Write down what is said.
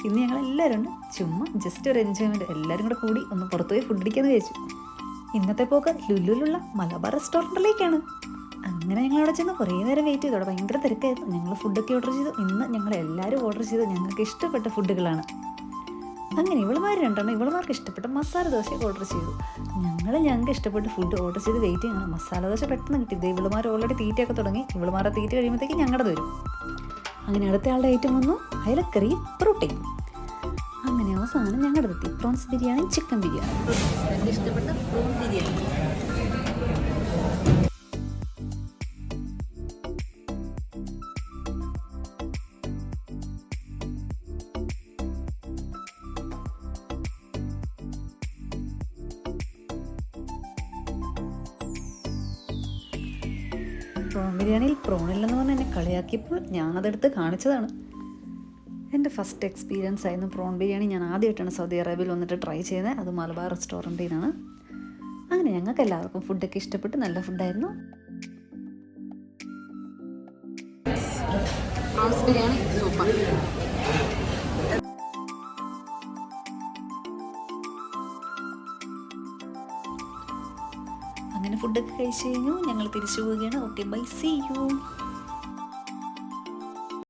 ഇന്ന് ഞങ്ങളെല്ലാവരും ഉണ്ട്. ചുമ്മാ ജസ്റ്റ് ഒരു എൻജോയ്മെൻറ്റ്, എല്ലാവരും കൂടെ കൂടി ഒന്ന് പുറത്തു പോയി ഫുഡ് അടിക്കാമെന്ന് വിചാരിച്ചു. ഇന്നത്തെ പോക്ക് ലുലുവിലുള്ള മലബാർ റെസ്റ്റോറൻറ്റിലേക്കാണ്. അങ്ങനെ ഞങ്ങൾ അവിടെ ചെന്ന് കുറേ നേരം വെയിറ്റ് ചെയ്തു. അവിടെ ഭയങ്കര തിരക്കായിരുന്നു. ഞങ്ങൾ ഫുഡൊക്കെ ഓർഡർ ചെയ്തു. ഇന്ന് ഞങ്ങളെല്ലാവരും ഓർഡർ ചെയ്ത് ഞങ്ങൾക്ക് ഇഷ്ടപ്പെട്ട ഫുഡുകളാണ്. അങ്ങനെ ഇവളുമാർ രണ്ടെണ്ണം ഇവളുമാർക്ക് ഇഷ്ടപ്പെട്ട മസാല ദോശയൊക്കെ ഓർഡർ ചെയ്തു. ഞങ്ങൾക്ക് ഇഷ്ടപ്പെട്ട ഫുഡ് ഓർഡർ ചെയ്ത് വെയിറ്റിംഗ് ആണ്. മസാല ദോശ പെട്ടെന്ന് കിട്ടിയത്. ഇവളുമാർ ഓൾറെഡി തീറ്റയൊക്കെ തുടങ്ങി. ഇവളുമാരുടെ തീറ്റ കഴിയുമ്പോഴത്തേക്ക് ഞങ്ങളുടെ വരും. അങ്ങനെ അടുത്ത ആളുടെ ഐറ്റം വന്നു, അയലക്കറി പ്രോട്ടീൻ. അങ്ങനെ അവസാനം ഞങ്ങളുടെ എത്തി പ്രോൺസ് ബിരിയാണി, ചിക്കൻ ബിരിയാണി. എനിക്ക് ഇഷ്ടപ്പെട്ട പ്രോൺ ബിരിയാണി. പ്രോൺ ബിരിയാണിയിൽ പ്രോണില്ലെന്ന് പറഞ്ഞ് എന്നെ കളിയാക്കിയപ്പോൾ ഞാനതെടുത്ത് കാണിച്ചതാണ്. എൻ്റെ ഫസ്റ്റ് എക്സ്പീരിയൻസ് ആയിരുന്നു പ്രോൺ ബിരിയാണി. ഞാൻ ആദ്യമായിട്ടാണ് സൗദി അറേബ്യയിൽ വന്നിട്ട് ട്രൈ ചെയ്യുന്നത്. അത് മലബാർ റെസ്റ്റോറൻറ്റിൽ നിന്നാണ്. അങ്ങനെ ഞങ്ങൾക്ക് എല്ലാവർക്കും ഫുഡൊക്കെ ഇഷ്ടപ്പെട്ട് നല്ല ഫുഡായിരുന്നു. Prawns biryani super. അങ്ങനെ ഫുഡൊക്കെ കഴിച്ച് കഴിഞ്ഞു. ഞങ്ങൾ തിരിച്ചു പോവുകയാണ്. Okay, bye, see U.